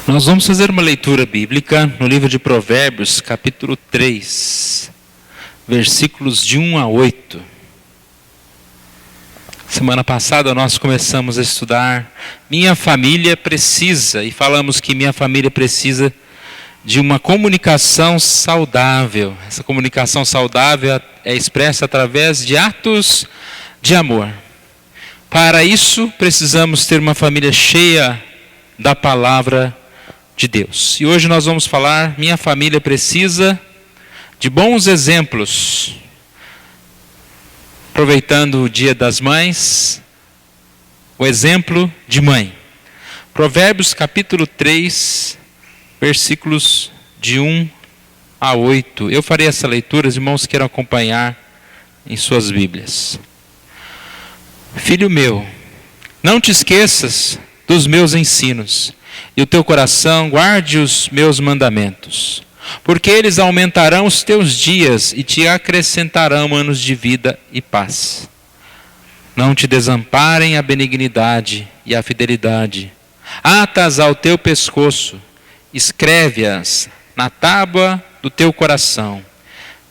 Nós vamos fazer uma leitura bíblica no livro de Provérbios, capítulo 3, versículos de 1 a 8. Semana passada nós começamos a estudar Minha Família Precisa, e falamos que minha família precisa de uma comunicação saudável. Essa comunicação saudável é expressa através de atos de amor. Para isso, precisamos ter uma família cheia da palavra de Deus. E hoje nós vamos falar, minha família precisa de bons exemplos. Aproveitando o Dia das Mães, o exemplo de mãe. Provérbios capítulo 3, versículos de 1 a 8. Eu farei essa leitura, os irmãos queiram acompanhar em suas Bíblias. Filho meu, não te esqueças dos meus ensinos, e o teu coração guarde os meus mandamentos, porque eles aumentarão os teus dias e te acrescentarão anos de vida e paz. Não te desamparem a benignidade e a fidelidade. Ata-as ao teu pescoço, escreve-as na tábua do teu coração,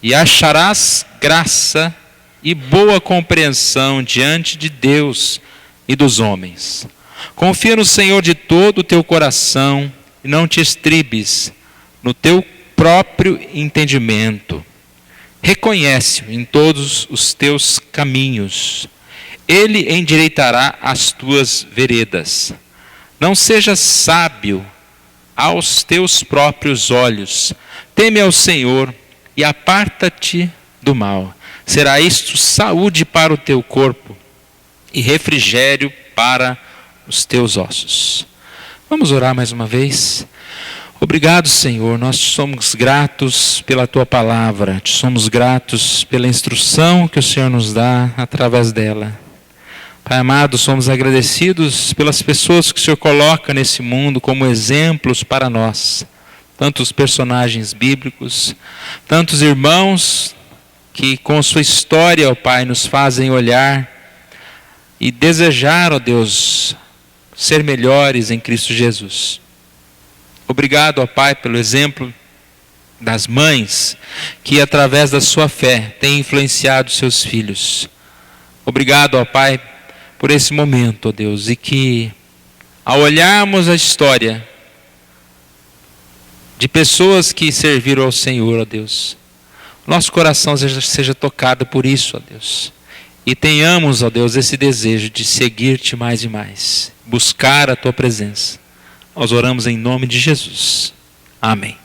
e acharás graça e boa compreensão diante de Deus e dos homens. Confia no Senhor de todo o teu coração e não te estribes no teu próprio entendimento. Reconhece-o em todos os teus caminhos. Ele endireitará as tuas veredas. Não sejas sábio aos teus próprios olhos. Teme ao Senhor e aparta-te do mal. Será isto saúde para o teu corpo e refrigério para os teus ossos. Vamos orar mais uma vez. Obrigado, Senhor, nós te somos gratos pela tua palavra, te somos gratos pela instrução que o Senhor nos dá através dela. Pai amado, somos agradecidos pelas pessoas que o Senhor coloca nesse mundo como exemplos para nós. Tantos personagens bíblicos, tantos irmãos que com sua história, ó Pai, nos fazem olhar e desejar, ó Deus, ser melhores em Cristo Jesus. Obrigado, ó Pai, pelo exemplo das mães que através da sua fé têm influenciado seus filhos. Obrigado, ó Pai, por esse momento, ó Deus, e que ao olharmos a história de pessoas que serviram ao Senhor, ó Deus, nosso coração seja tocado por isso, ó Deus. E tenhamos, ó Deus, esse desejo de seguir-te mais e mais, buscar a tua presença. Nós oramos em nome de Jesus. Amém.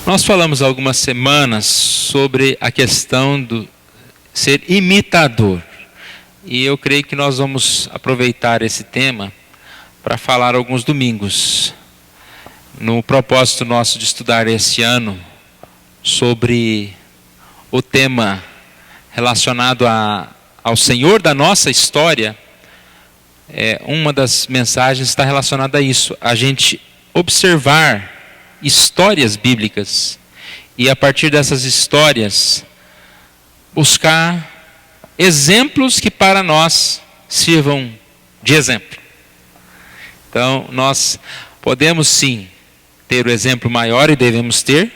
Nós falamos há algumas semanas sobre a questão do ser imitador. E eu creio que nós vamos aproveitar esse tema para falar alguns domingos. No propósito nosso de estudar esse ano sobre o tema relacionado ao Senhor da nossa história, uma das mensagens está relacionada a isso, a gente observar histórias bíblicas e a partir dessas histórias buscar exemplos que para nós sirvam de exemplo. Então nós podemos sim ter o exemplo maior e devemos ter.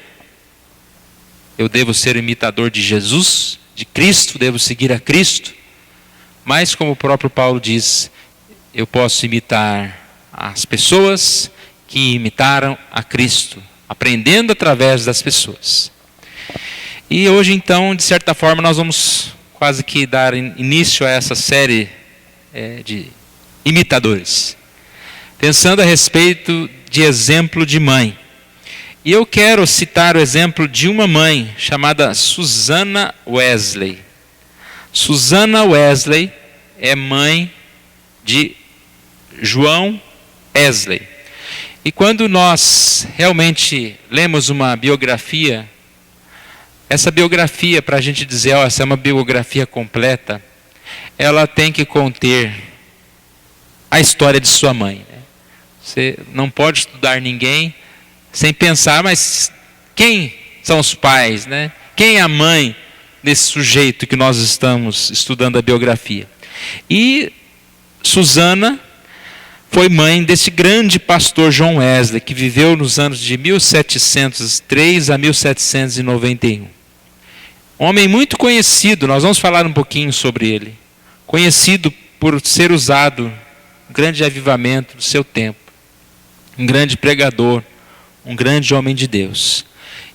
Eu devo ser imitador de Jesus, de Cristo, devo seguir a Cristo. Mas como o próprio Paulo diz, eu posso imitar as pessoas que imitaram a Cristo, aprendendo através das pessoas. E hoje então, de certa forma, nós vamos quase que dar início a essa série de imitadores. Pensando a respeito de exemplo de mãe. E eu quero citar o exemplo de uma mãe chamada Susanna Wesley. Susanna Wesley é mãe de João Wesley. E quando nós realmente lemos uma biografia, essa biografia, para a gente dizer, essa é uma biografia completa, ela tem que conter a história de sua mãe. Você não pode estudar ninguém sem pensar, mas quem são os pais, né? Quem é a mãe desse sujeito que nós estamos estudando a biografia? E Susana foi mãe desse grande pastor John Wesley, que viveu nos anos de 1703 a 1791. Um homem muito conhecido, nós vamos falar um pouquinho sobre ele. Conhecido por ser usado, um grande avivamento do seu tempo. Um grande pregador, um grande homem de Deus.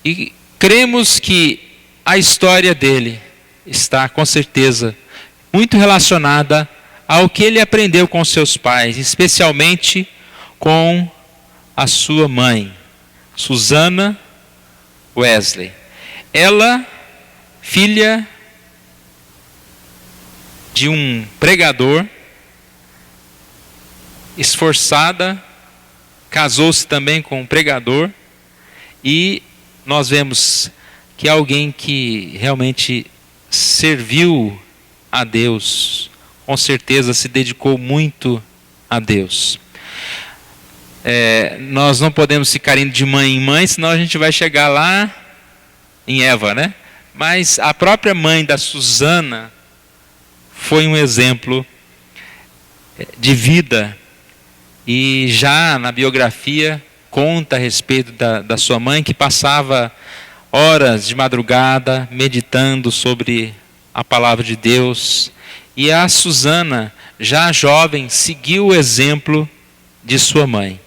E cremos que a história dele está, com certeza, muito relacionada ao que ele aprendeu com seus pais, especialmente com a sua mãe, Susana Wesley. Ela, filha de um pregador, esforçada, casou-se também com um pregador, e nós vemos que é alguém que realmente serviu a Deus, com certeza se dedicou muito a Deus. Nós não podemos ficar indo de mãe em mãe, senão a gente vai chegar lá em Eva, né? Mas a própria mãe da Susana foi um exemplo de vida, e já na biografia conta a respeito da sua mãe, que passava horas de madrugada meditando sobre a palavra de Deus. E a Susana, já jovem, seguiu o exemplo de sua mãe.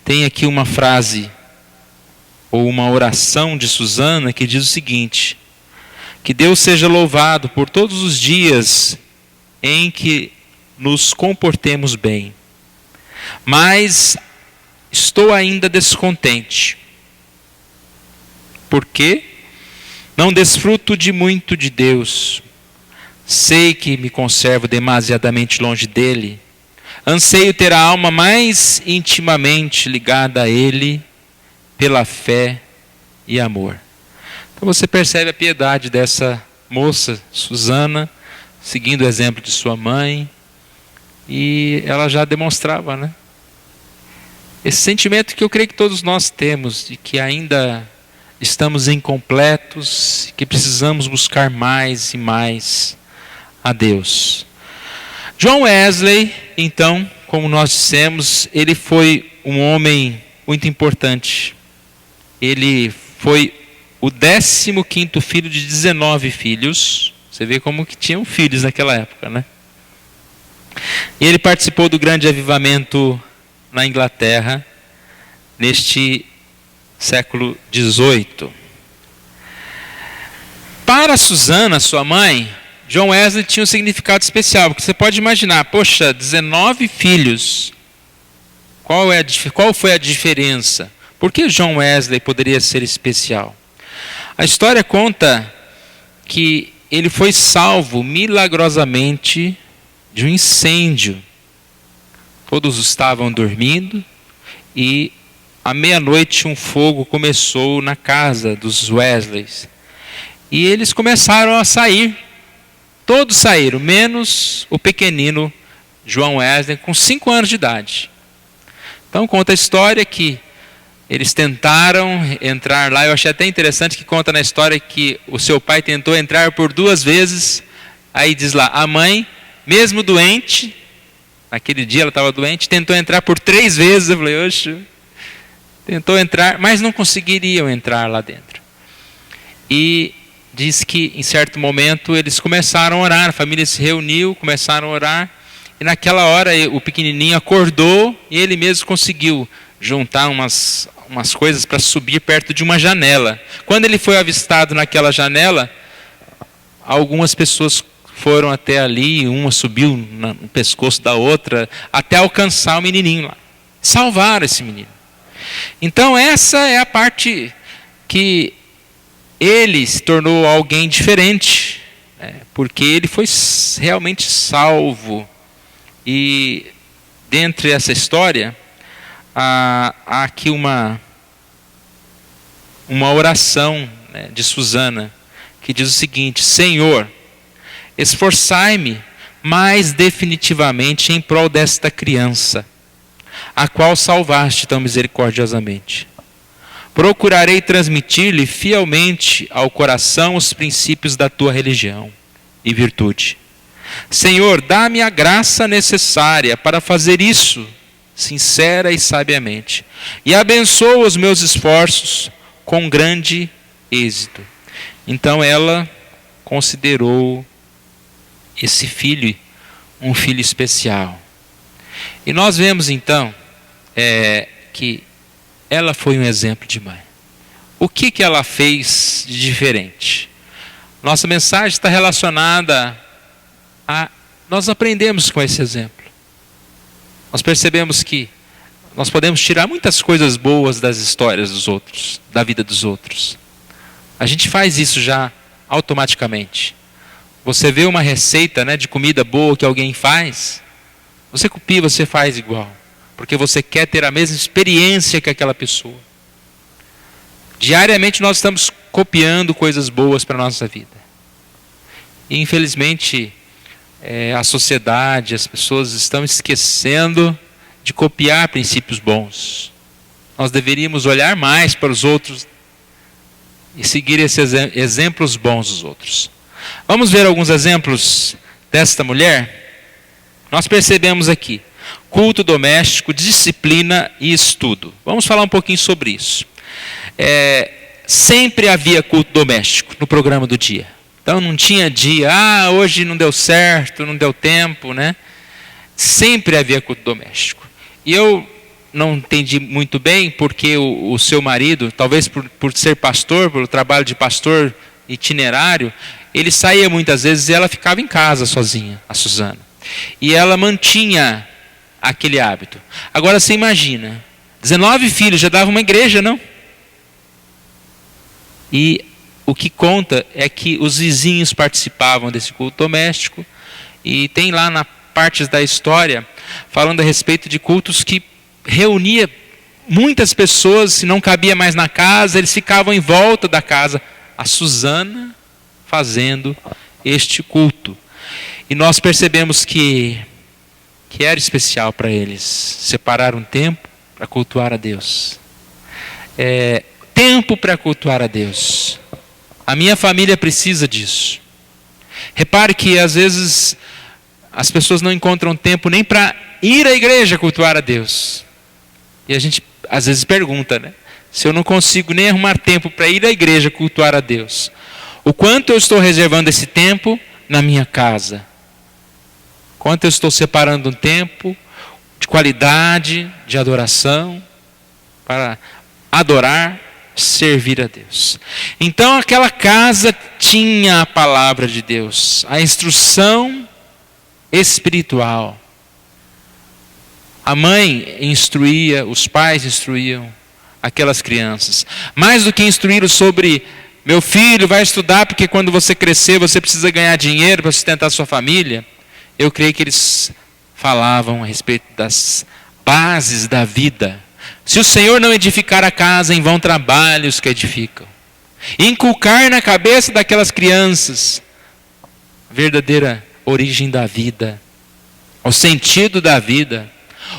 Tem aqui uma frase, ou uma oração de Susana, que diz o seguinte: que Deus seja louvado por todos os dias em que nos comportemos bem. Mas estou ainda descontente, porque não desfruto de muito de Deus. Sei que me conservo demasiadamente longe dele. Anseio ter a alma mais intimamente ligada a ele pela fé e amor. Então você percebe a piedade dessa moça, Susana, seguindo o exemplo de sua mãe. E ela já demonstrava, né? Esse sentimento que eu creio que todos nós temos, de que ainda estamos incompletos, que precisamos buscar mais e mais a Deus. John Wesley, então, como nós dissemos, ele foi um homem muito importante. Ele foi o 15º filho de 19 filhos. Você vê como que tinham filhos naquela época, né? E ele participou do grande avivamento na Inglaterra, neste século XVIII. Para Susana, sua mãe, John Wesley tinha um significado especial, porque você pode imaginar, poxa, 19 filhos, qual foi a diferença? Por que John Wesley poderia ser especial? A história conta que ele foi salvo milagrosamente de um incêndio. Todos estavam dormindo e à meia-noite um fogo começou na casa dos Wesleys. E eles começaram a sair. Todos saíram, menos o pequenino John Wesley, com 5 anos de idade. Então conta a história que eles tentaram entrar lá. Eu achei até interessante que conta na história que o seu pai tentou entrar por 2 vezes. Aí diz lá, a mãe, mesmo doente, naquele dia ela estava doente, tentou entrar por 3 vezes. Eu falei, oxe, tentou entrar, mas não conseguiriam entrar lá dentro. E diz que em certo momento eles começaram a orar, a família se reuniu, começaram a orar, e naquela hora o pequenininho acordou e ele mesmo conseguiu juntar umas coisas para subir perto de uma janela. Quando ele foi avistado naquela janela, algumas pessoas foram até ali, uma subiu no pescoço da outra, até alcançar o menininho lá. Salvaram esse menino. Então essa é a parte que ele se tornou alguém diferente, né? Porque ele foi realmente salvo. E dentre essa história, há aqui uma oração, né, de Susana, que diz o seguinte: Senhor, esforçai-me mais definitivamente em prol desta criança, a qual salvaste tão misericordiosamente. procurarei transmitir-lhe fielmente ao coração os princípios da tua religião e virtude. Senhor, dá-me a graça necessária para fazer isso, sincera e sabiamente, e abençoa os meus esforços com grande êxito. Então ela considerou esse filho um filho especial. E nós vemos então que ela foi um exemplo de mãe. O que ela fez de diferente? Nossa mensagem está relacionada a... Nós aprendemos com esse exemplo. Nós percebemos que nós podemos tirar muitas coisas boas das histórias dos outros, da vida dos outros. A gente faz isso já automaticamente. Você vê uma receita, de comida boa que alguém faz, você copia, você faz igual. Porque você quer ter a mesma experiência que aquela pessoa. Diariamente nós estamos copiando coisas boas para a nossa vida. E infelizmente a sociedade, as pessoas estão esquecendo de copiar princípios bons. Nós deveríamos olhar mais para os outros e seguir esses exemplos bons dos outros. Vamos ver alguns exemplos desta mulher? Nós percebemos aqui culto doméstico, disciplina e estudo. Vamos falar um pouquinho sobre isso. Sempre havia culto doméstico no programa do dia. Então não tinha dia, hoje não deu certo, não deu tempo, Sempre havia culto doméstico. E eu não entendi muito bem porque o seu marido, talvez por ser pastor, pelo trabalho de pastor itinerário, ele saía muitas vezes e ela ficava em casa sozinha, a Suzana. E ela mantinha aquele hábito. Agora você imagina, 19 filhos, já dava uma igreja, não? E o que conta é que os vizinhos participavam desse culto doméstico. E tem lá na partes da história, falando a respeito de cultos que reunia muitas pessoas, se não cabia mais na casa, eles ficavam em volta da casa. A Suzana fazendo este culto. E nós percebemos que era especial para eles separar um tempo para cultuar a Deus. Tempo para cultuar a Deus. A minha família precisa disso. Repare que às vezes as pessoas não encontram tempo nem para ir à igreja cultuar a Deus. E a gente às vezes pergunta, se eu não consigo nem arrumar tempo para ir à igreja cultuar a Deus, o quanto eu estou reservando esse tempo na minha casa? Quanto eu estou separando um tempo de qualidade, de adoração, para adorar, servir a Deus. Então aquela casa tinha a palavra de Deus, a instrução espiritual. A mãe instruía, os pais instruíam aquelas crianças. Mais do que instruí-los sobre, meu filho, vai estudar porque quando você crescer você precisa ganhar dinheiro para sustentar a sua família. Eu creio que eles falavam a respeito das bases da vida. Se o Senhor não edificar a casa, em vão trabalham os que edificam. Inculcar na cabeça daquelas crianças a verdadeira origem da vida, o sentido da vida,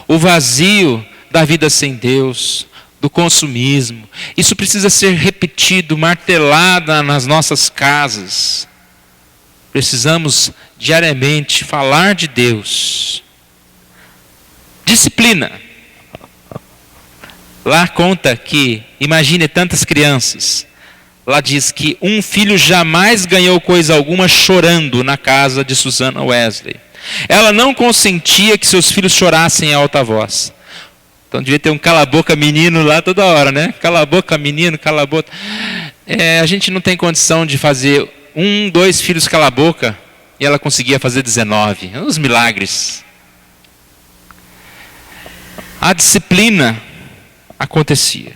o vazio da vida sem Deus, do consumismo. Isso precisa ser repetido, martelado nas nossas casas. Precisamos diariamente falar de Deus. Disciplina. Lá conta que, imagine tantas crianças. Lá diz que um filho jamais ganhou coisa alguma chorando na casa de Suzana Wesley. Ela não consentia que seus filhos chorassem em alta voz. Então devia ter um cala-boca menino lá toda hora, Cala a boca menino, cala a boca. A gente não tem condição de fazer 2 filhos cala a boca e ela conseguia fazer 19. Uns milagres. A disciplina acontecia.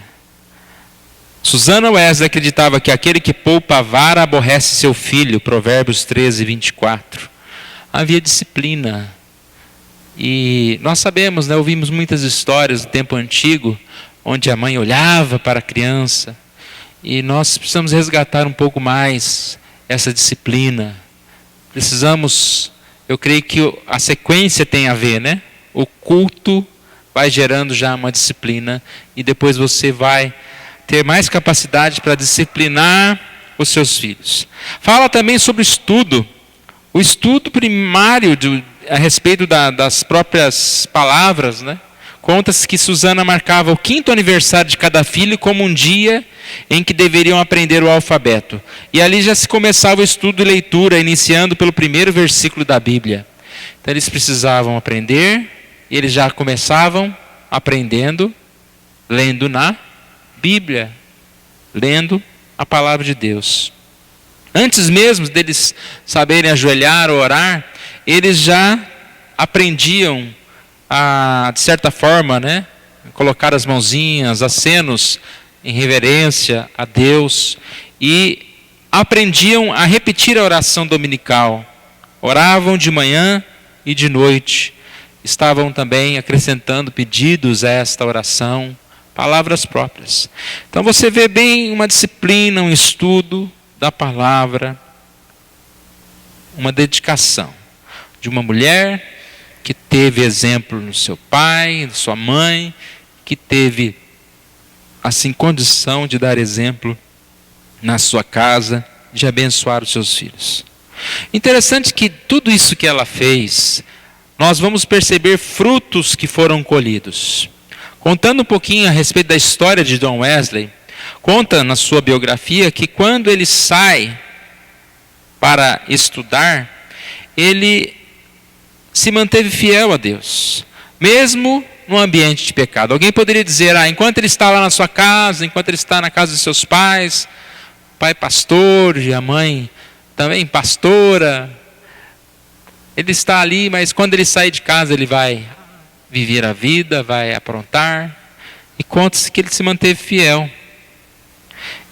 Suzana Wesley acreditava que aquele que poupa a vara aborrece seu filho, Provérbios 13, 24. Havia disciplina. E nós sabemos, ouvimos muitas histórias do tempo antigo, onde a mãe olhava para a criança. E nós precisamos resgatar um pouco mais essa disciplina. Precisamos, eu creio que a sequência tem a ver, O culto vai gerando já uma disciplina. E depois você vai ter mais capacidade para disciplinar os seus filhos. Fala também sobre o estudo primário a respeito das próprias palavras, né? Conta-se que Susana marcava o 5º aniversário de cada filho como um dia em que deveriam aprender o alfabeto. E ali já se começava o estudo e leitura, iniciando pelo primeiro versículo da Bíblia. Então eles precisavam aprender, e eles já começavam aprendendo, lendo na Bíblia, lendo a palavra de Deus. Antes mesmo deles saberem ajoelhar ou orar, eles já aprendiam a, de certa forma, né, colocar as mãozinhas, acenos em reverência a Deus, e aprendiam a repetir a oração dominical. Oravam de manhã e de noite. Estavam também acrescentando pedidos a esta oração, palavras próprias. Então você vê bem uma disciplina, um estudo da palavra, uma dedicação de uma mulher que teve exemplo no seu pai, na sua mãe, que teve assim condição de dar exemplo na sua casa, de abençoar os seus filhos. Interessante que tudo isso que ela fez, nós vamos perceber frutos que foram colhidos. Contando um pouquinho a respeito da história de John Wesley, conta na sua biografia que quando ele sai para estudar, ele se manteve fiel a Deus, mesmo no ambiente de pecado. Alguém poderia dizer, enquanto ele está lá na sua casa, enquanto ele está na casa de seus pais, pai pastor e a mãe também pastora, ele está ali, mas quando ele sair de casa ele vai viver a vida, vai aprontar, e conta-se que ele se manteve fiel.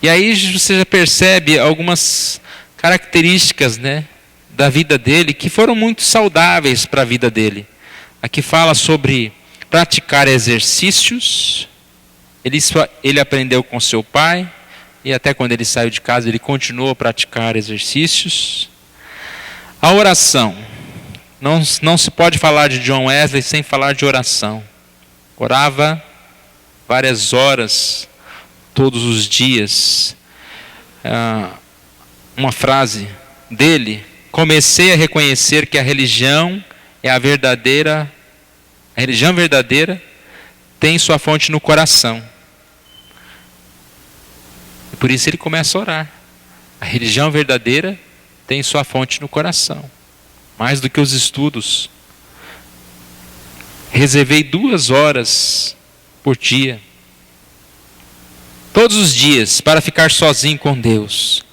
E aí você já percebe algumas características, né, da vida dele, que foram muito saudáveis para a vida dele. Aqui fala sobre praticar exercícios. Ele aprendeu com seu pai, e até quando ele saiu de casa, ele continuou a praticar exercícios. A oração. Não se pode falar de John Wesley sem falar de oração. Orava várias horas, todos os dias. Uma frase dele: comecei a reconhecer que a religião verdadeira tem sua fonte no coração. E por isso ele começa a orar. A religião verdadeira tem sua fonte no coração. Mais do que os estudos. Reservei 2 horas por dia, todos os dias, para ficar sozinho com Deus.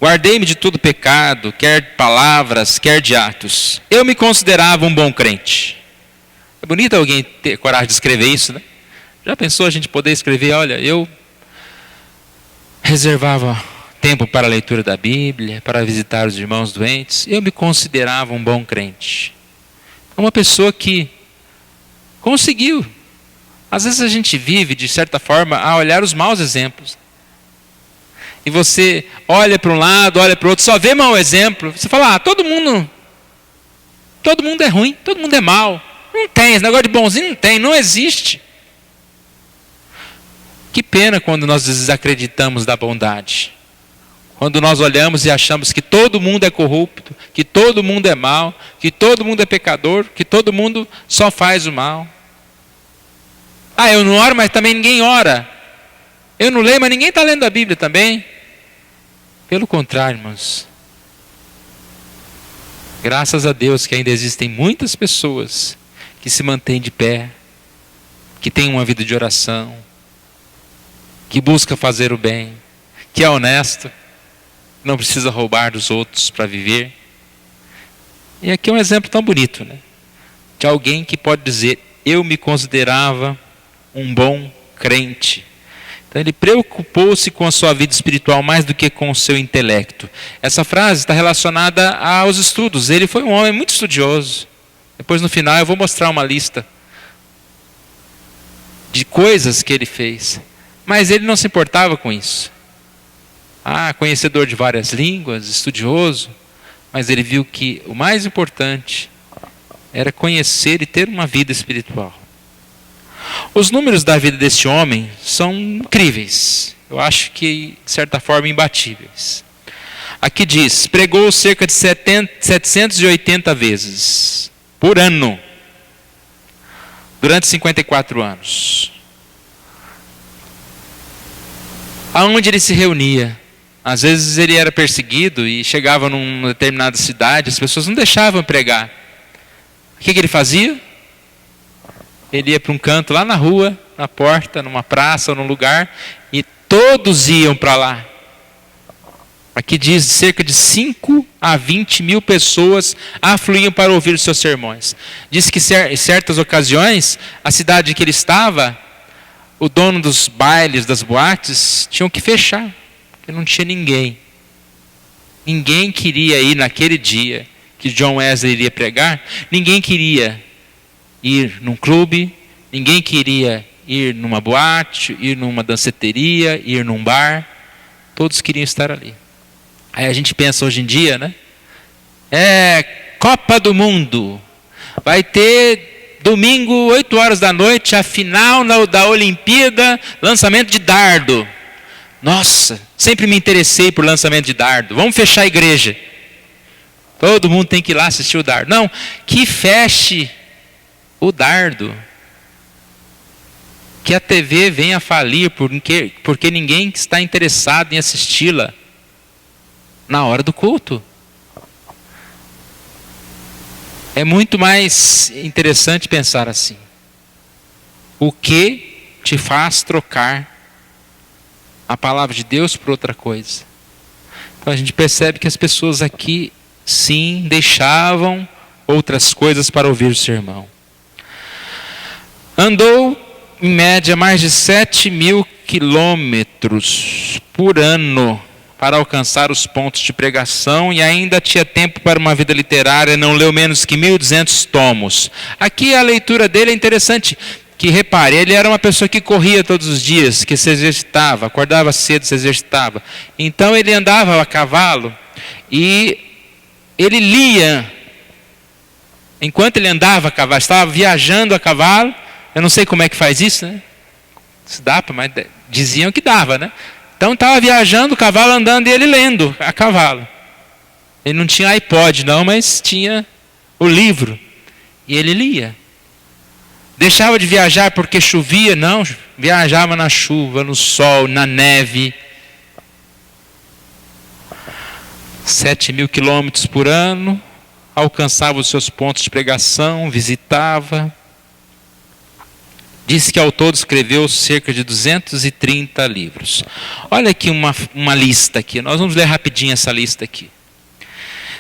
Guardei-me de todo pecado, quer de palavras, quer de atos. Eu me considerava um bom crente. É bonito alguém ter coragem de escrever isso, né? Já pensou a gente poder escrever, olha, eu reservava tempo para a leitura da Bíblia, para visitar os irmãos doentes. Eu me considerava um bom crente. Uma pessoa que conseguiu. Às vezes a gente vive, de certa forma, a olhar os maus exemplos. E você olha para um lado, olha para o outro, só vê mau exemplo. Você fala, todo mundo é ruim, todo mundo é mau. Não tem, esse negócio de bonzinho não existe. Que pena quando nós desacreditamos da bondade. Quando nós olhamos e achamos que todo mundo é corrupto, que todo mundo é mau, que todo mundo é pecador, que todo mundo só faz o mal. Eu não oro, mas também ninguém ora. Eu não leio, mas ninguém está lendo a Bíblia também. Pelo contrário, irmãos. Graças a Deus que ainda existem muitas pessoas que se mantêm de pé, que têm uma vida de oração, que busca fazer o bem, que é honesto, não precisa roubar dos outros para viver. E aqui é um exemplo tão bonito, né? De alguém que pode dizer, eu me considerava um bom crente. Então ele preocupou-se com a sua vida espiritual mais do que com o seu intelecto. Essa frase está relacionada aos estudos. Ele foi um homem muito estudioso. Depois no final eu vou mostrar uma lista de coisas que ele fez. Mas ele não se importava com isso. Conhecedor de várias línguas, estudioso. Mas ele viu que o mais importante era conhecer e ter uma vida espiritual. Os números da vida desse homem são incríveis. eu acho que, de certa forma, imbatíveis. Aqui diz, pregou cerca de 780 vezes por ano, durante 54 anos. Aonde ele se reunia? Às vezes ele era perseguido e chegava numa determinada cidade, as pessoas não deixavam pregar. O que ele fazia? Ele ia para um canto lá na rua, na porta, numa praça ou num lugar, e todos iam para lá. Aqui diz cerca de 5 a 20 mil pessoas afluíam para ouvir os seus sermões. Diz que em certas ocasiões, a cidade que ele estava, o dono dos bailes, das boates, tinham que fechar, porque não tinha ninguém. Ninguém queria ir naquele dia que John Wesley iria pregar, ninguém queria ir num clube, ninguém queria ir numa boate, ir numa danceteria, ir num bar, todos queriam estar ali. Aí a gente pensa hoje em dia, né? Copa do Mundo, vai ter domingo, 8 horas da noite, a final da Olimpíada, lançamento de dardo. Nossa, sempre me interessei por lançamento de dardo, vamos fechar a igreja. Todo mundo tem que ir lá assistir o dardo. Não, que feche o dardo. Que a TV venha a falir porque ninguém está interessado em assisti-la na hora do culto. É muito mais interessante pensar assim. O que te faz trocar a palavra de Deus por outra coisa? Então a gente percebe que as pessoas aqui, sim, deixavam outras coisas para ouvir o sermão. Andou, em média, mais de 7.000 quilômetros por ano para alcançar os pontos de pregação e ainda tinha tempo para uma vida literária, não leu menos que 1.200 tomos. Aqui a leitura dele é interessante, que repare, ele era uma pessoa que corria todos os dias, que se exercitava, acordava cedo, se exercitava. Então ele andava a cavalo e ele lia. Enquanto ele andava a cavalo, estava viajando a cavalo. Eu não sei como é que faz isso, né? Se dá, mas diziam que dava, né? Então estava viajando, o cavalo andando e ele lendo a cavalo. Ele não tinha iPod não, mas tinha o livro. E ele lia. Deixava de viajar porque chovia? Não, viajava na chuva, no sol, na neve. 7.000 quilômetros por ano, alcançava os seus pontos de pregação, visitava. Diz que ao todo escreveu cerca de 230 livros. Olha aqui uma lista aqui. Nós vamos ler rapidinho essa lista aqui.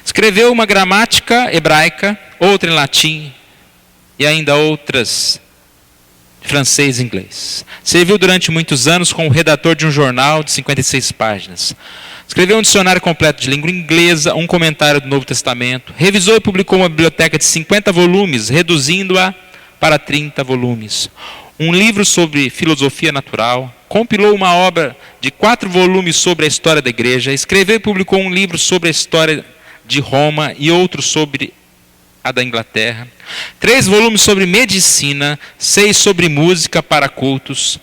Escreveu uma gramática hebraica, outra em latim e ainda outras em francês e inglês. Serviu durante muitos anos como redator de um jornal de 56 páginas. Escreveu um dicionário completo de língua inglesa, um comentário do Novo Testamento. Revisou e publicou uma biblioteca de 50 volumes, reduzindo-a para 30 volumes. Um livro sobre filosofia natural, compilou uma obra de 4 volumes sobre a história da igreja, escreveu e publicou um livro sobre a história de Roma e outro sobre a da Inglaterra, 3 volumes sobre medicina, 6 sobre música para cultos.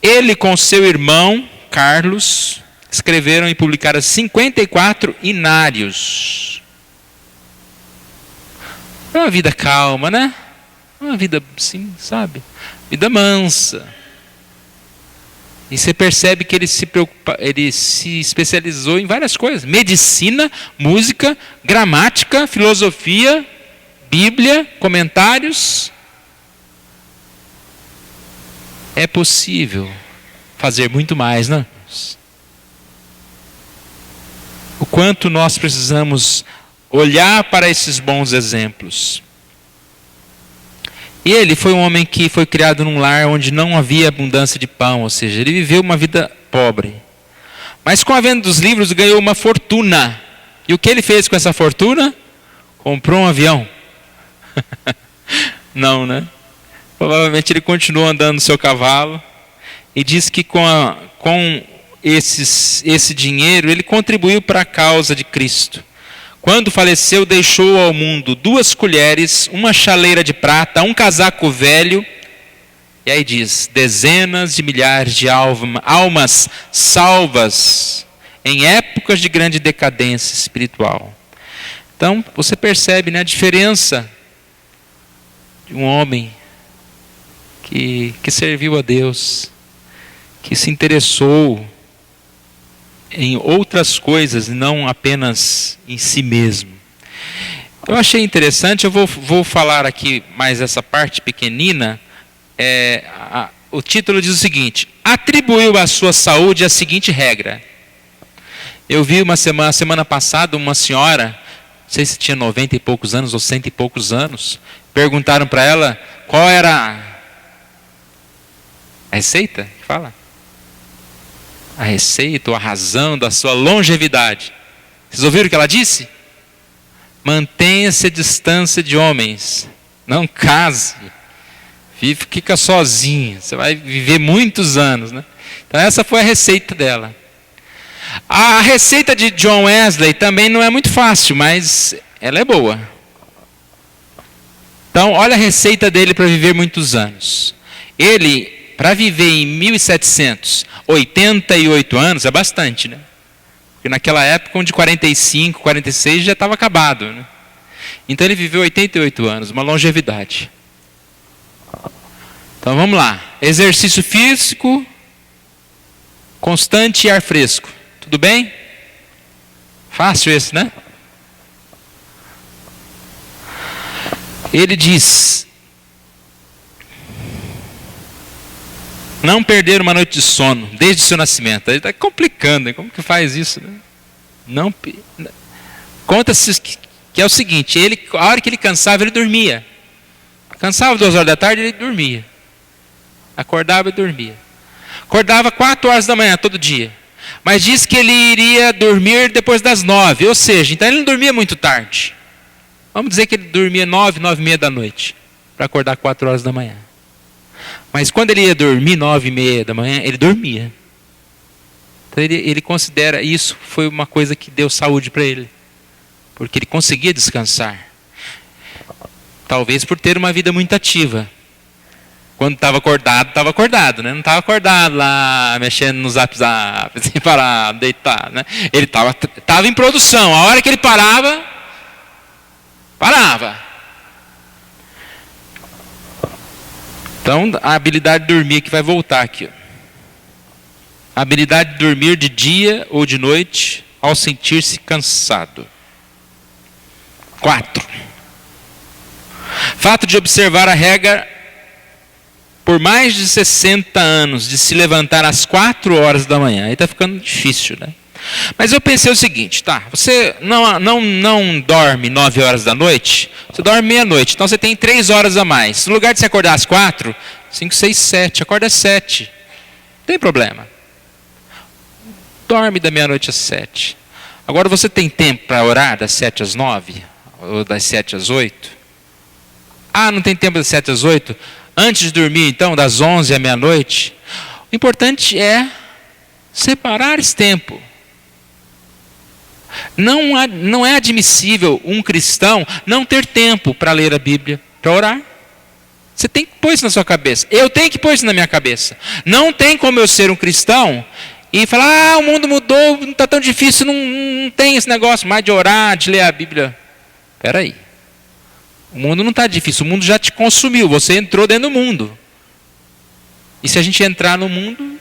Ele com seu irmão, Carlos, escreveram e publicaram 54 inários. É uma vida calma, né? Uma vida assim, sabe? Vida mansa. E você percebe que ele se especializou em várias coisas: medicina, música, gramática, filosofia, Bíblia, comentários. É possível fazer muito mais, não? O quanto nós precisamos olhar para esses bons exemplos. E ele foi um homem que foi criado num lar onde não havia abundância de pão, ou seja, ele viveu uma vida pobre. Mas com a venda dos livros ganhou uma fortuna. E o que ele fez com essa fortuna? Comprou um avião. Não, né? Provavelmente ele continuou andando no seu cavalo. E diz que com esse dinheiro ele contribuiu para a causa de Cristo. Quando faleceu, deixou ao mundo 2 colheres, uma chaleira de prata, um casaco velho E aí diz: dezenas de milhares de almas salvas em épocas de grande decadência espiritual. Então, você percebe, né, a diferença de um homem que serviu a Deus, que se interessou em outras coisas, não apenas em si mesmo. Eu achei interessante, eu vou falar aqui mais essa parte pequenina. O título diz o seguinte: atribuiu à sua saúde a seguinte regra. Eu vi uma semana passada uma senhora, não sei se tinha 90 e poucos anos ou 100 e poucos anos, perguntaram para ela qual era a receita, fala, a receita ou a razão da sua longevidade. Vocês ouviram o que ela disse? Mantenha-se à distância de homens, não case, fica sozinha, você vai viver muitos anos, né? Então essa foi a receita dela. A receita de John Wesley também não é muito fácil, mas ela é boa. Então olha a receita dele para viver muitos anos. Ele, para viver em 1700, 88 anos é bastante, né? Porque naquela época, onde 45, 46 já estava acabado, né? Então ele viveu 88 anos, uma longevidade. Então vamos lá. Exercício físico constante e ar fresco. Tudo bem? Fácil esse, né? Ele diz: não perder uma noite de sono desde o seu nascimento. Ele está complicando, como que faz isso, né? Conta-se que é o seguinte: a hora que ele cansava, ele dormia. Cansava 2 horas da tarde, ele dormia. Acordava e dormia. Acordava 4 horas da manhã todo dia. Mas diz que ele iria dormir depois das 9. Ou seja, então ele não dormia muito tarde. Vamos dizer que ele dormia 9, 9h30 da noite. Para acordar 4 horas da manhã. Mas quando ele ia dormir 9h30 da manhã, ele dormia. Então ele considera isso foi uma coisa que deu saúde para ele. Porque ele conseguia descansar. Talvez por ter uma vida muito ativa. Quando estava acordado, né? Não estava acordado lá, mexendo no zap, sem parar, deitar, né? Ele estava em produção. A hora que ele parava. Então, a habilidade de dormir que vai voltar aqui. A habilidade de dormir de dia ou de noite ao sentir-se cansado. 4. Fato de observar a regra por mais de 60 anos de se levantar às 4 horas da manhã. Aí está ficando difícil, né? Mas eu pensei o seguinte, tá? Você não dorme 9 horas da noite, você dorme meia-noite, então você tem 3 horas a mais. No lugar de você acordar às 4, 5, 6, 7, acorda às 7. Não tem problema. Dorme da meia-noite às 7. Agora você tem tempo para orar das 7 às 9? Ou das 7 às 8? Ah, não tem tempo das 7 às 8? Antes de dormir, então, das 11 à meia-noite? O importante é separar esse tempo. Não é admissível um cristão não ter tempo para ler a Bíblia, para orar. Você tem que pôr isso na sua cabeça. Eu tenho que pôr isso na minha cabeça. Não tem como eu ser um cristão e falar, o mundo mudou, não está tão difícil, não tem esse negócio mais de orar, de ler a Bíblia. Espera aí. O mundo não está difícil, o mundo já te consumiu, você entrou dentro do mundo. E se a gente entrar no mundo,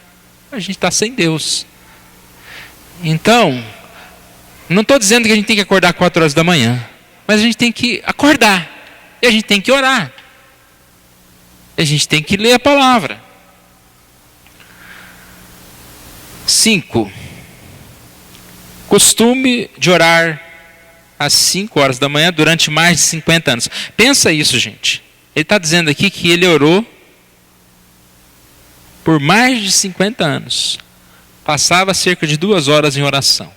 a gente está sem Deus. Então, não estou dizendo que a gente tem que acordar 4 horas da manhã, mas a gente tem que acordar, e a gente tem que orar, e a gente tem que ler a palavra. 5. Costume de orar às 5 horas da manhã durante mais de 50 anos. Pensa isso, gente. Ele está dizendo aqui que ele orou por mais de 50 anos. Passava cerca de 2 horas em oração.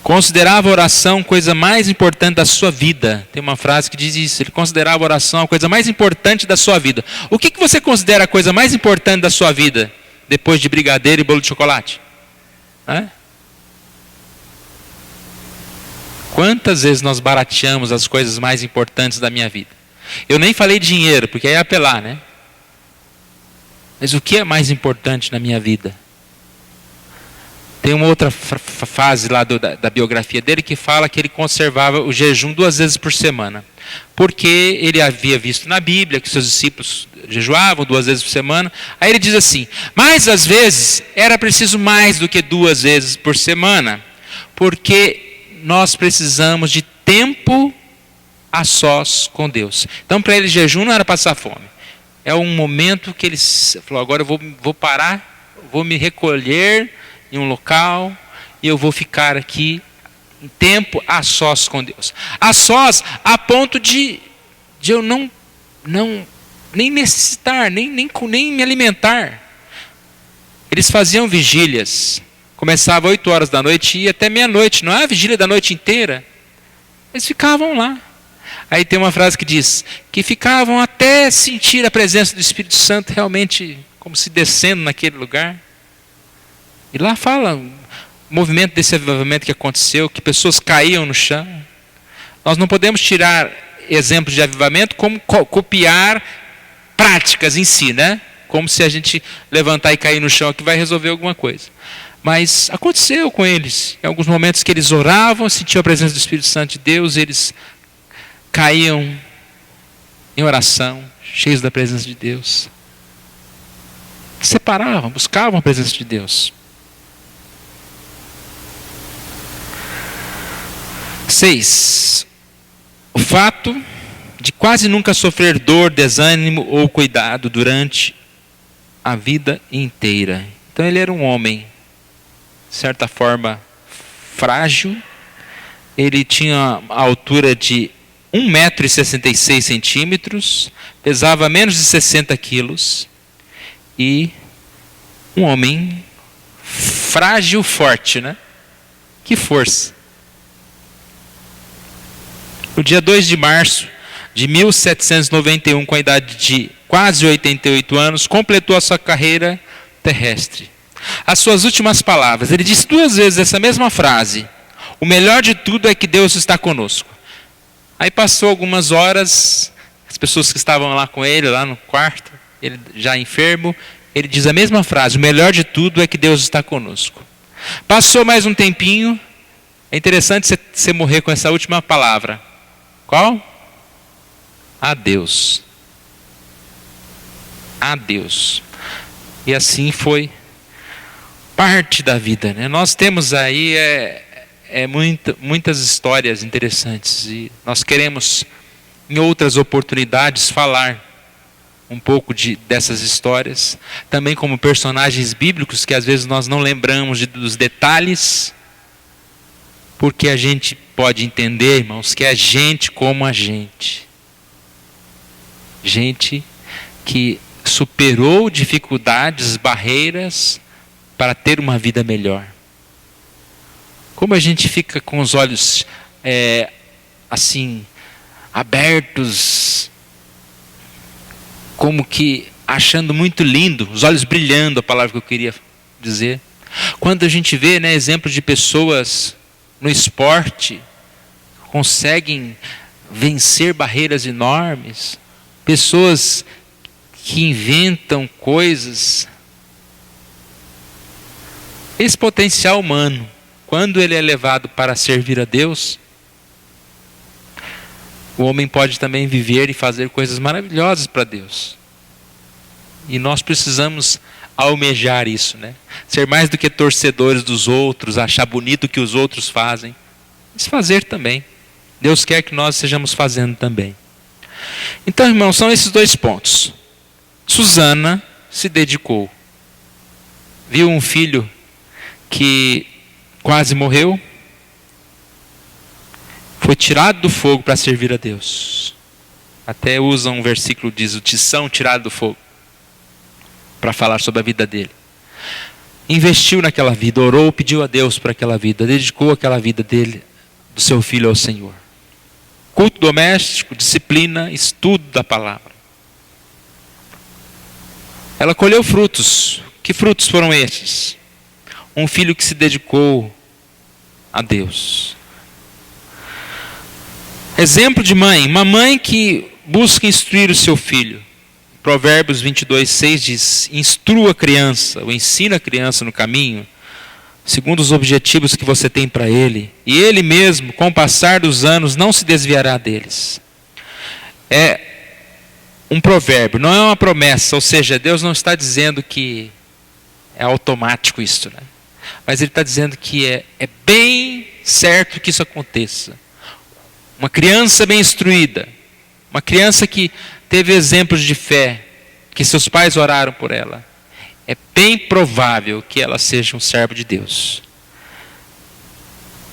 Considerava a oração coisa mais importante da sua vida. Tem uma frase que diz isso. Ele considerava a oração a coisa mais importante da sua vida. O que você considera a coisa mais importante da sua vida? Depois de brigadeiro e bolo de chocolate? Quantas vezes nós barateamos as coisas mais importantes da minha vida? Eu nem falei dinheiro, porque aí é apelar, né? Mas o que é mais importante na minha vida? Tem uma outra fase lá da biografia dele que fala que ele conservava o jejum 2 vezes por semana. Porque ele havia visto na Bíblia que seus discípulos jejuavam 2 vezes por semana. Aí ele diz assim: mas às vezes era preciso mais do que 2 vezes por semana, porque nós precisamos de tempo a sós com Deus. Então para ele jejum não era passar fome. É um momento que ele falou: agora eu vou parar, vou me recolher em um local e eu vou ficar aqui em tempo a sós com Deus. A sós a ponto de eu não nem necessitar, nem me alimentar. Eles faziam vigílias, começava 8 horas da noite e ia até meia-noite, não é a vigília da noite inteira. Eles ficavam lá. Aí tem uma frase que diz que ficavam até sentir a presença do Espírito Santo realmente como se descendo naquele lugar. E lá fala o movimento desse avivamento que aconteceu, que pessoas caíam no chão. Nós não podemos tirar exemplos de avivamento como copiar práticas em si, né? Como se a gente levantar e cair no chão aqui vai resolver alguma coisa. Mas aconteceu com eles. Em alguns momentos que eles oravam, sentiam a presença do Espírito Santo de Deus, eles caíam em oração, cheios da presença de Deus. Separavam, buscavam a presença de Deus. 6. O fato de quase nunca sofrer dor, desânimo ou cuidado durante a vida inteira. Então ele era um homem, de certa forma, frágil. Ele tinha a altura de 1,66 m, pesava menos de 60 quilos, e um homem frágil, forte, né? Que força! No dia 2 de março de 1791, com a idade de quase 88 anos, completou a sua carreira terrestre. As suas últimas palavras, ele disse 2 vezes essa mesma frase: o melhor de tudo é que Deus está conosco. Aí passou algumas horas, as pessoas que estavam lá com ele, lá no quarto, ele já enfermo, ele diz a mesma frase: o melhor de tudo é que Deus está conosco. Passou mais um tempinho, é interessante você morrer com essa última palavra. Qual? Adeus. Adeus. E assim foi parte da vida, né? Nós temos aí muitas histórias interessantes e nós queremos em outras oportunidades falar um pouco dessas histórias, também como personagens bíblicos que às vezes nós não lembramos dos detalhes, porque a gente pode entender, irmãos, que é gente como a gente. Gente que superou dificuldades, barreiras para ter uma vida melhor. Como a gente fica com os olhos assim abertos, como que achando muito lindo, os olhos brilhando, a palavra que eu queria dizer. Quando a gente vê, né, exemplos de pessoas no esporte conseguem vencer barreiras enormes, pessoas que inventam coisas. Esse potencial humano, quando ele é levado para servir a Deus, o homem pode também viver e fazer coisas maravilhosas para Deus. E nós precisamos almejar isso, né? Ser mais do que torcedores dos outros, achar bonito o que os outros fazem, mas fazer também. Deus quer que nós estejamos fazendo também. Então, irmãos, são esses 2 pontos. Susana se dedicou. Viu um filho que quase morreu, foi tirado do fogo para servir a Deus. Até usa um versículo que diz: o tição tirado do fogo, para falar sobre a vida dele. Investiu naquela vida, orou, pediu a Deus para aquela vida, dedicou aquela vida dele, do seu filho ao Senhor. Culto doméstico, disciplina, estudo da palavra. Ela colheu frutos. Que frutos foram esses? Um filho que se dedicou a Deus. Exemplo de mãe, uma mãe que busque instruir o seu filho. Provérbios 22:6 diz: instrua a criança, ou ensina a criança no caminho, segundo os objetivos que você tem para ele, e ele mesmo, com o passar dos anos, não se desviará deles. É um provérbio, não é uma promessa, ou seja, Deus não está dizendo que é automático isso, né? Mas Ele está dizendo que é bem certo que isso aconteça. Uma criança bem instruída, uma criança que teve exemplos de fé, que seus pais oraram por ela, é bem provável que ela seja um servo de Deus.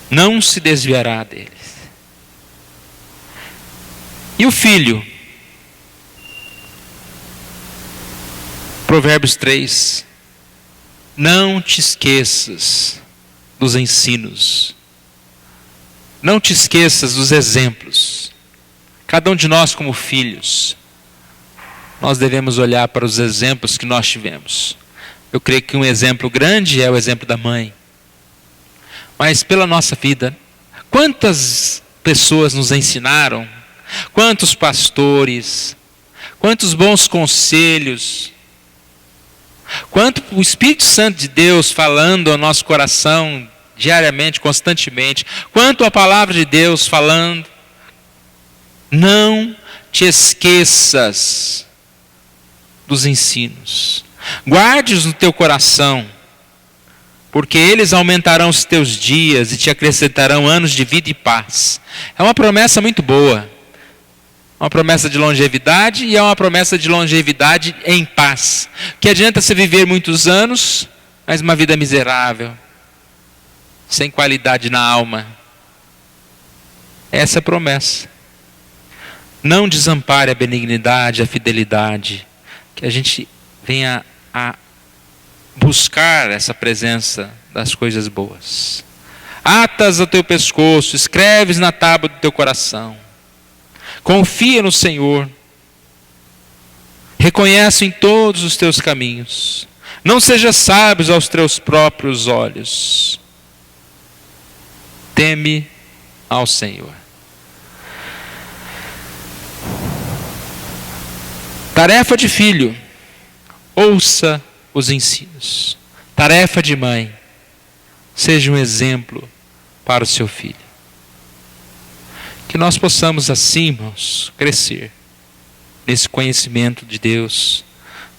Não se desviará deles. E o filho? Provérbios 3. Não te esqueças dos ensinos. Não te esqueças dos exemplos. Cada um de nós como filhos, nós devemos olhar para os exemplos que nós tivemos. Eu creio que um exemplo grande é o exemplo da mãe. Mas pela nossa vida, quantas pessoas nos ensinaram? Quantos pastores? Quantos bons conselhos? Quanto o Espírito Santo de Deus falando ao nosso coração diariamente, constantemente. Quanto a palavra de Deus falando. Não te esqueças dos ensinos. Guarde-os no teu coração, porque eles aumentarão os teus dias e te acrescentarão anos de vida e paz. É uma promessa muito boa. Uma promessa de longevidade, e é uma promessa de longevidade em paz. Que adianta você viver muitos anos, mas uma vida miserável, sem qualidade na alma. Essa é a promessa. Não desampare a benignidade, a fidelidade. Que a gente venha a buscar essa presença das coisas boas. Atas ao teu pescoço, escreves na tábua do teu coração. Confia no Senhor. Reconhece em todos os teus caminhos. Não sejas sábio aos teus próprios olhos. Teme ao Senhor. Tarefa de filho: ouça os ensinos. Tarefa de mãe: seja um exemplo para o seu filho. Que nós possamos assim, irmãos, crescer nesse conhecimento de Deus,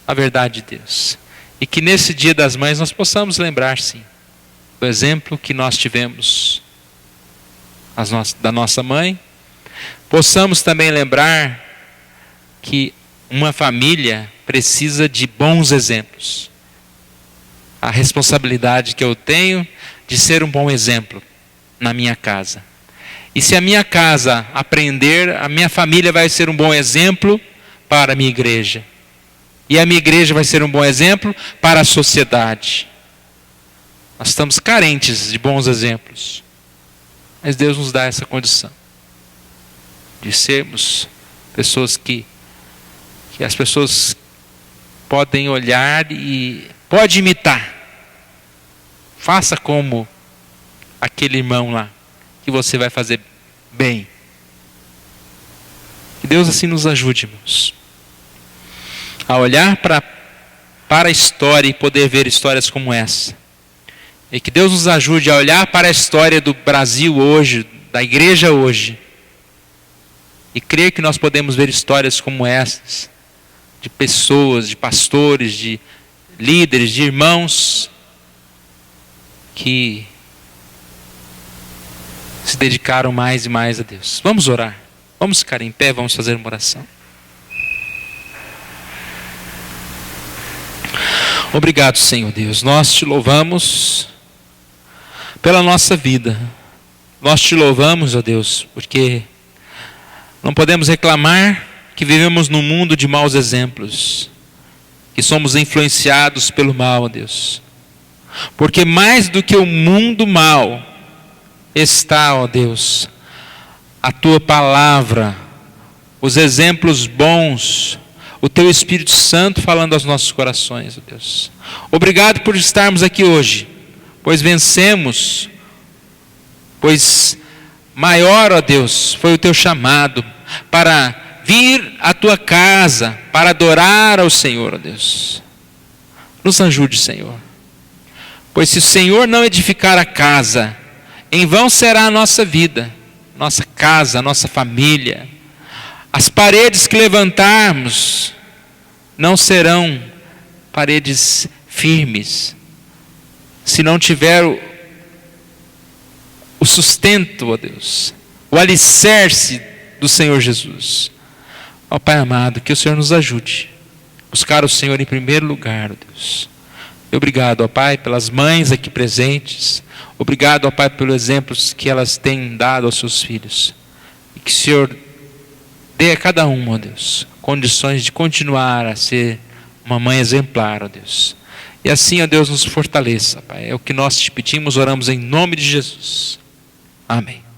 a verdade de Deus. E que nesse Dia das Mães nós possamos lembrar, sim, do exemplo que nós tivemos da nossa mãe. Possamos também lembrar que uma família precisa de bons exemplos. A responsabilidade que eu tenho de ser um bom exemplo na minha casa. E se a minha casa aprender, a minha família vai ser um bom exemplo para a minha igreja. E a minha igreja vai ser um bom exemplo para a sociedade. Nós estamos carentes de bons exemplos. Mas Deus nos dá essa condição. De sermos pessoas que as pessoas podem olhar e pode imitar. Faça como aquele irmão lá, que você vai fazer bem. Que Deus assim nos ajude, irmãos, a olhar para a história e poder ver histórias como essa. E que Deus nos ajude a olhar para a história do Brasil hoje, da igreja hoje, e crer que nós podemos ver histórias como essas, de pessoas, de pastores, de líderes, de irmãos, que se dedicaram mais e mais a Deus. Vamos orar. Vamos ficar em pé, vamos fazer uma oração. Obrigado, Senhor Deus. Nós te louvamos pela nossa vida. Nós te louvamos, ó Deus, porque não podemos reclamar que vivemos num mundo de maus exemplos, que somos influenciados pelo mal, ó Deus. Porque mais do que o mundo mau está, ó Deus, a tua palavra, os exemplos bons, o teu Espírito Santo falando aos nossos corações, ó Deus. Obrigado por estarmos aqui hoje, pois vencemos, pois maior, ó Deus, foi o teu chamado para vir à tua casa para adorar ao Senhor, ó Deus. Nos ajude, Senhor. Pois se o Senhor não edificar a casa, em vão será a nossa vida, nossa casa, nossa família. As paredes que levantarmos não serão paredes firmes, se não tiver o sustento, ó Deus, o alicerce do Senhor Jesus. Ó Pai amado, que o Senhor nos ajude a buscar o Senhor em primeiro lugar, ó Deus. Obrigado, ó Pai, pelas mães aqui presentes. Obrigado, ó Pai, pelos exemplos que elas têm dado aos seus filhos. E que o Senhor dê a cada uma, ó Deus, condições de continuar a ser uma mãe exemplar, ó Deus. E assim, ó Deus, nos fortaleça, Pai. É o que nós te pedimos, oramos em nome de Jesus. Amém.